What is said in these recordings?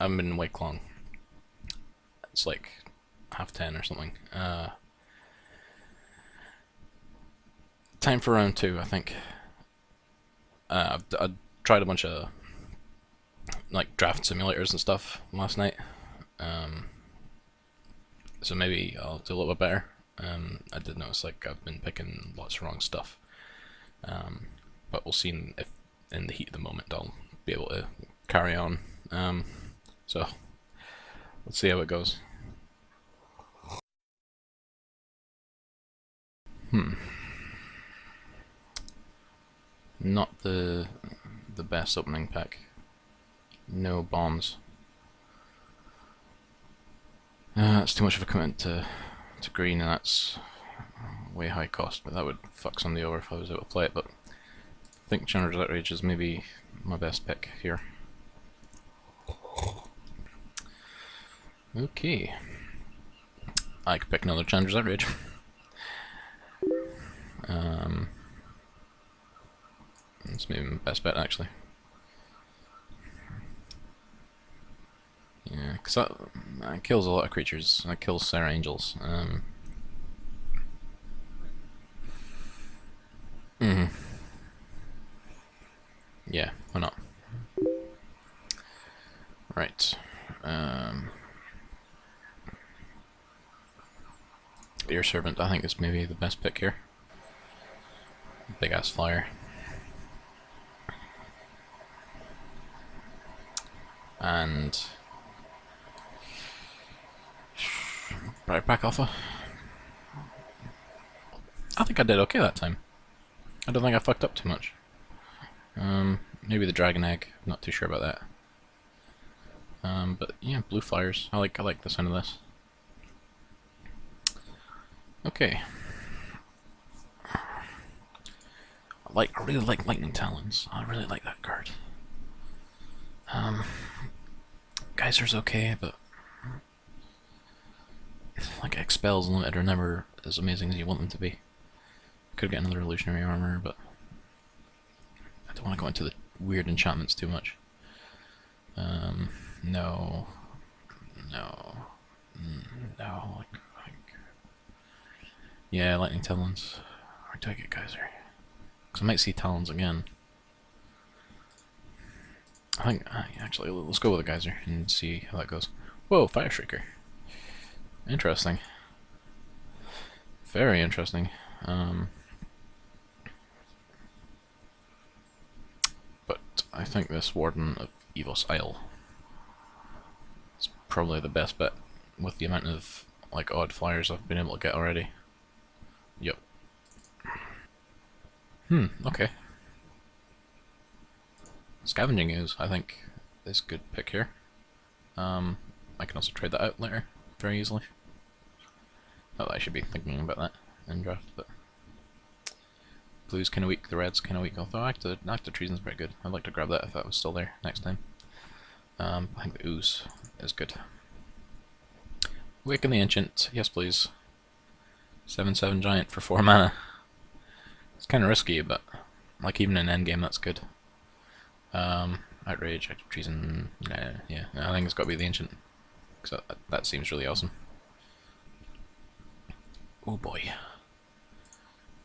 I haven't been awake long. It's like 10:30 or something. Time for round two, I think. I tried a bunch of like draft simulators and stuff last night, um, so maybe I'll do a little bit better. I did notice like I've been picking lots of wrong stuff, but we'll see if in the heat of the moment I'll be able to carry on. So let's see how it goes. Not the best opening pack. No bombs. That's too much of a commitment to green, and that's way high cost. But that would fuck somebody over if I was able to play it. But I think Challenger's Outrage is maybe my best pick here. Okay, I could pick another Challenger's Outrage. It's maybe my best bet actually. Yeah, because that kills a lot of creatures. That kills Sarah Angels. Yeah, why not? Right. Beer Servant, I think is maybe the best pick here. Big ass flyer. And Back Alpha. I think I did okay that time. I don't think I fucked up too much. Maybe the Dragon Egg. Not too sure about that. But yeah, blue flyers. I like the sound of this. Okay. I really like Lightning Talons. I really like that card. Geyser's okay, but like Expels and Limited are never as amazing as you want them to be. Could get another illusionary armor, but I don't want to go into the weird enchantments too much. No. Yeah, Lightning Talons. Or do I get Geyser? Because I might see Talons again. I think, actually, let's go with a Geyser and see how that goes. Whoa, Fire Shrieker. Interesting. Very interesting. But I think this Warden of Evos Isle is probably the best bet with the amount of like odd flyers I've been able to get already. Yep. Okay. Scavenging Ooze, I think, is a good pick here. I can also trade that out later very easily. Not that I should be thinking about that in draft, but blue's kind of weak, the red's kind of weak. Although Act of Treason's pretty good. I'd like to grab that if that was still there next time. I think the Ooze is good. Awaken the Ancient, yes please. 7/7 Giant for 4 mana. It's kind of risky, but like even in endgame that's good. Outrage, Act of Treason, yeah, I think it's got to be the Ancient. Cause that seems really awesome. Oh boy.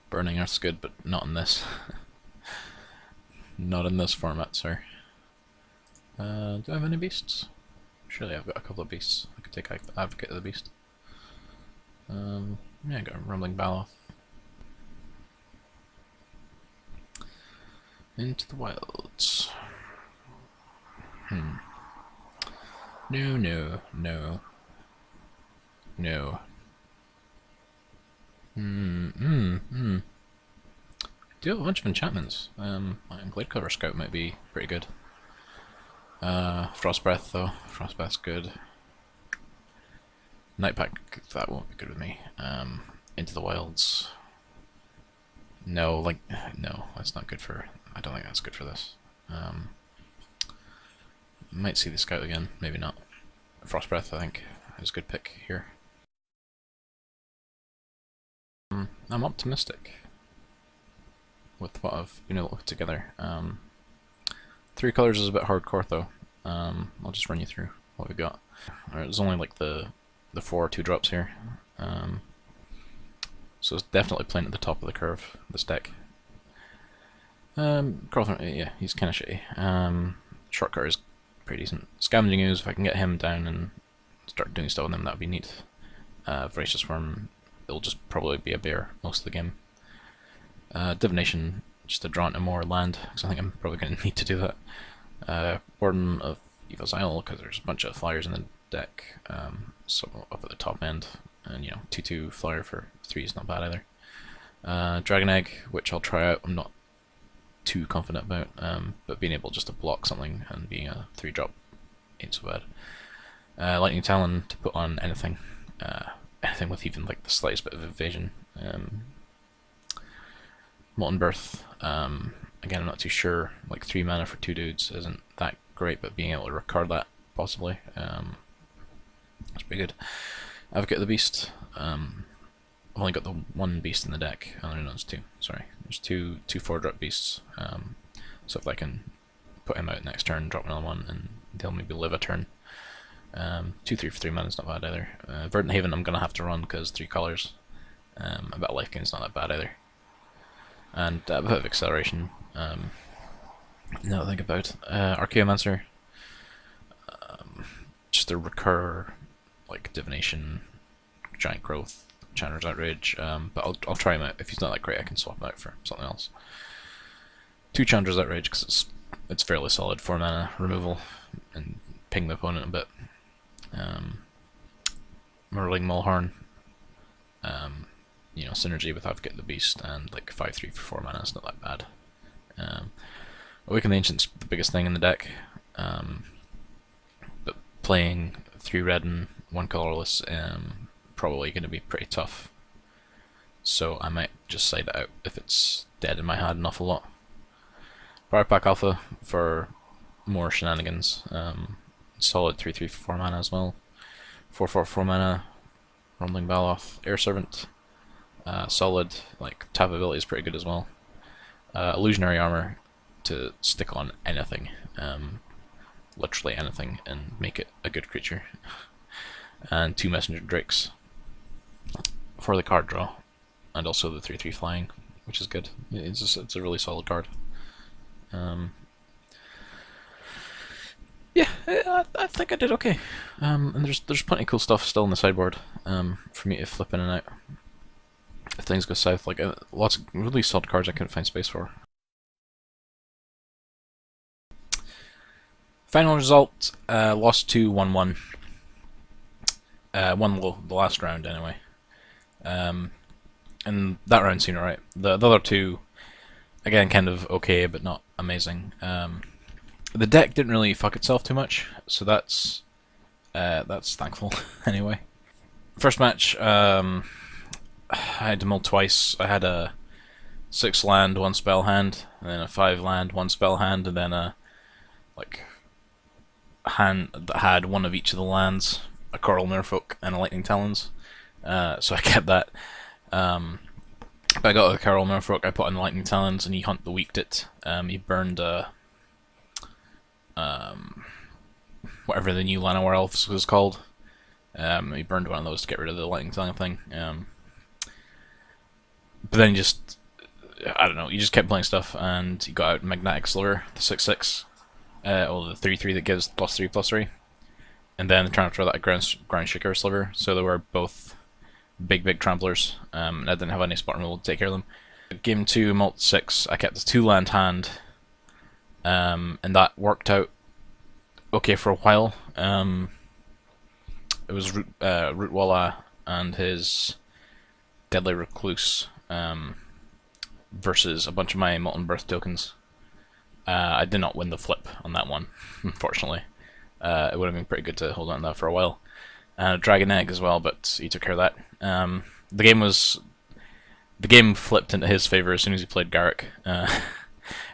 Burning Earth's good, but not in this. Not in this format, sir. Do I have any beasts? Surely I've got a couple of beasts. I could take Advocate of the Beast. Yeah, I got a Rumbling Baloth. Into the Wilds. No. Do have a bunch of enchantments. Gladecover Scout might be pretty good. Frost Breath though. Frost Breath's good. Night Pack, that won't be good with me. Into the Wilds. No, no, that's not good for. I don't think that's good for this. Might see the Scout again, maybe not. Frost Breath, I think, is a good pick here. I'm optimistic with what I've been able to put together. 3 colors is a bit hardcore though. I'll just run you through. what we got. Alright, there's only like the 4 2-drops here. So it's definitely playing at the top of the curve, this deck. Yeah, he's kind of shitty. Shortcut is pretty decent. Scavenging Ooze, if I can get him down and start doing stuff with him, that would be neat. Voracious Worm, it'll just probably be a bear most of the game. Divination, just to draw into more land, because I think I'm probably going to need to do that. Warden of Eva's Isle, because there's a bunch of flyers in the deck, so up at the top end, and you know, 2/2 flyer for 3 is not bad either. Dragon Egg, which I'll try out, I'm not too confident about, but being able just to block something and being a 3-drop ain't so bad. Lightning Talon to put on anything, anything with even like the slightest bit of evasion. Molten Birth, again I'm not too sure, like 3 mana for 2 dudes isn't that great, but being able to recard that possibly, that's pretty good. Advocate of the Beast, I've only got the 1 beast in the deck. Oh no, it's 2, sorry. There's two 4-drop beasts, so if I can put him out next turn, drop another one, and they'll maybe live a turn. 2/3 for 3 mana is not bad either. Verdant Haven I'm going to have to run because 3 colors. A bit of life gain is not that bad either. And a bit of acceleration. Now that I think about it. Archaeomancer. Just a recur, like Divination, Giant Growth, Chandler's Outrage, but I'll try him out. If he's not that great, I can swap him out for something else. 2 Chandler's Outrage, because it's fairly solid 4 mana removal, and ping the opponent a bit. Merling Mulhorn, you know, synergy with Advocate of the Beast, and like 5/3 for 4 mana is not that bad. Awaken the Ancient's the biggest thing in the deck, but playing 3 red and 1 colorless, probably going to be pretty tough. So I might just side it out if it's dead in my hand an awful lot. Power Pack Alpha for more shenanigans. Solid 3/3 for 4 mana as well. 4/4 4 mana. Rumbling Baloth, Air Servant. Solid, like tap ability is pretty good as well. Illusionary Armor to stick on anything, literally anything, and make it a good creature. And 2 Messenger Drakes for the card draw, and also the 3/3 flying, which is good. It's a really solid card. Yeah, I think I did okay. And there's plenty of cool stuff still in the sideboard for me to flip in and out if things go south. Like lots of really solid cards I couldn't find space for. Final result: lost to 1-1. Won the last round anyway. And that round seemed alright. The other 2, again, kind of okay, but not amazing. The deck didn't really fuck itself too much, so that's thankful anyway. First match, I had to mill twice. I had a 6 land, 1 spell hand, and then a 5 land, 1 spell hand, and then a hand that had 1 of each of the lands, a Coral Merfolk and a Lightning Talons. So I kept that. But I got a Coral Merfolk, I put on the Lightning Talons, and he weaked it. He burned whatever the new Llanowar Elves was called. He burned one of those to get rid of the Lightning Talon thing. But then he just, I don't know, he just kept playing stuff, and he got out Magnetic Sliver, the 6/6, or the 3/3 that gives +3/+3, and then trying to throw that Ground Shaker Sliver, so they were both big tramplers, and I didn't have any spot removal to take care of them. Game 2, Mult 6, I kept a 2-land hand, and that worked out okay for a while. It was Rootwalla and his Deadly Recluse versus a bunch of my Molten Birth tokens. I did not win the flip on that one, unfortunately. It would have been pretty good to hold on to that for a while. And a Dragon Egg as well, but he took care of that. The game flipped into his favor as soon as he played Garruk, and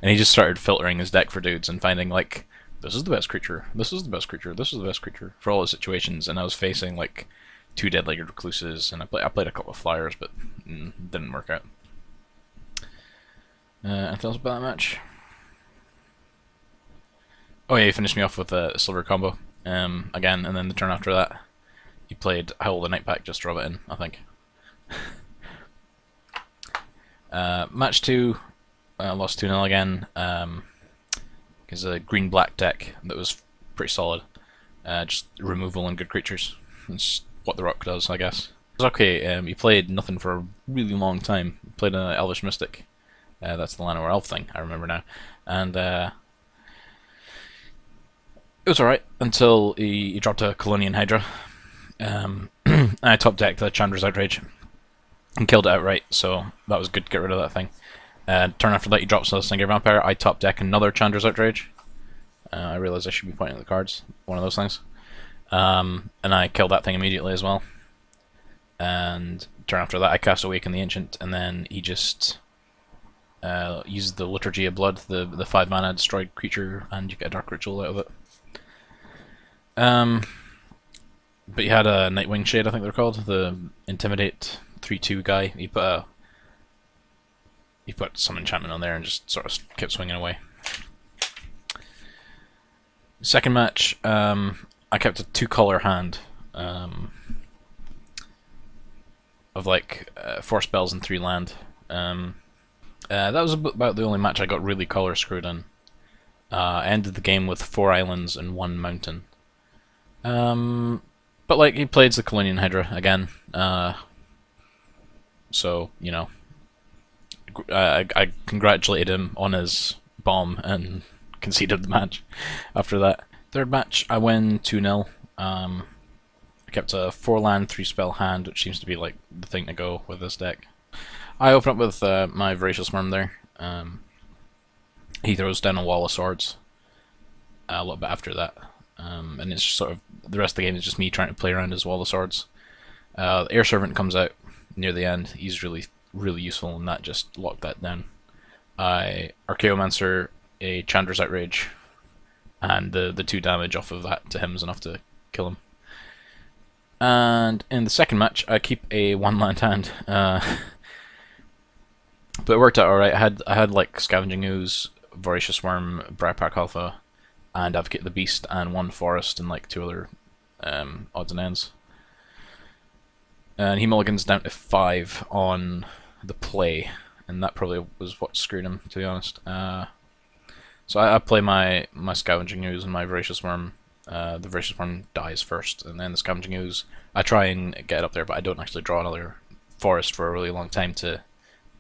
he just started filtering his deck for dudes and finding like, this is the best creature, this is the best creature, this is the best creature for all the situations. And I was facing like 2 Dead-Legged Recluses, and I played a couple of Flyers, but didn't work out. Anything else about that match? Oh yeah, he finished me off with a silver combo. again, and then the turn after that, he played Howl the Night Pack just to rub it in, I think. Match 2, lost 2-0 again, because a green-black deck that was pretty solid. Just removal and good creatures. That's what the Rock does, I guess. It was okay, he played nothing for a really long time. He played an Elvish Mystic. That's the Llanowar Elf thing, I remember now. And it was alright until he dropped a Colonian Hydra. I top decked the Chandra's Outrage and killed it outright, so that was good to get rid of that thing. Turn after that, he drops a Singer Vampire. I top deck another Chandra's Outrage. I realised I should be pointing at the cards, one of those things. And I killed that thing immediately as well. And turn after that, I cast Awaken the Ancient, and then he just used the Liturgy of Blood, the 5-mana destroyed creature, and you get a Dark Ritual out of it. But he had a Nightwing Shade, I think they're called, the Intimidate 3/2 guy. He put some enchantment on there and just sort of kept swinging away. Second match, I kept a 2-color hand of like 4 spells and 3 land. That was about the only match I got really color screwed in. I ended the game with 4 islands and 1 mountain. But like, he played the Colonian Hydra again, so, you know, I congratulated him on his bomb and conceded the match after that. Third match, I win 2-0. I kept a 4-land, 3-spell hand, which seems to be like the thing to go with this deck. I open up with my Voracious Worm there. He throws down a Wall of Swords a little bit after that. And it's just sort of, the rest of the game is just me trying to play around his Wall of Swords. The Air Servant comes out near the end. He's really useful, and that just locked that down. I Archaeomancer a Chandra's Outrage, and the 2 damage off of that to him is enough to kill him. And in the second match, I keep a 1-land hand, but it worked out alright. I had like Scavenging Ooze, Voracious Worm, Briarpack Alpha, and Advocate the Beast, and 1 Forest, and like 2 other odds and ends. And he mulligans down to 5 on the play, and that probably was what screwed him, to be honest. So I play my Scavenging Ooze and my Voracious Worm. The Voracious Worm dies first, and then the Scavenging Ooze, I try and get it up there, but I don't actually draw another Forest for a really long time to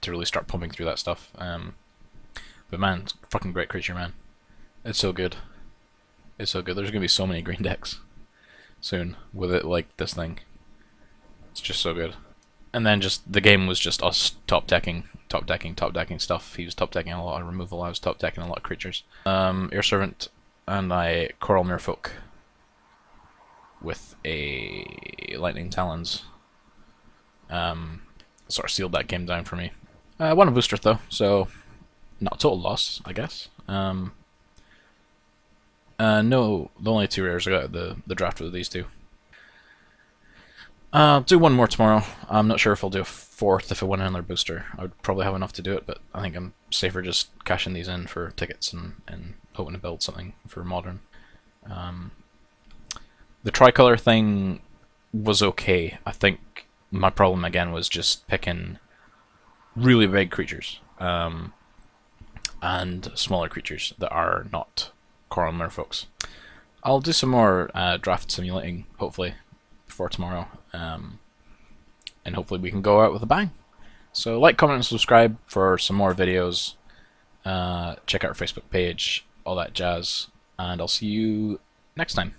really start pumping through that stuff. But man, it's a fucking great creature, man. It's so good. It's so good. There's gonna be so many green decks soon with it like this thing. It's just so good. And then just the game was just us top decking stuff. He was top decking a lot of removal. I was top decking a lot of creatures. Air Servant, and I Coral Merfolk with a Lightning Talons. Sort of sealed that game down for me. I won a booster though, so not a total loss, I guess. No, the only 2 rares I got the draft were these 2. I'll do 1 more tomorrow. I'm not sure if I'll do a 4th if I win another booster. I would probably have enough to do it, but I think I'm safer just cashing these in for tickets and hoping to build something for Modern. The tricolor thing was okay. I think my problem again was just picking really big creatures and smaller creatures that are not Coral Merfolks. I'll do some more draft simulating, hopefully, before tomorrow, and hopefully we can go out with a bang. So like, comment, and subscribe for some more videos. Check out our Facebook page, all that jazz, and I'll see you next time.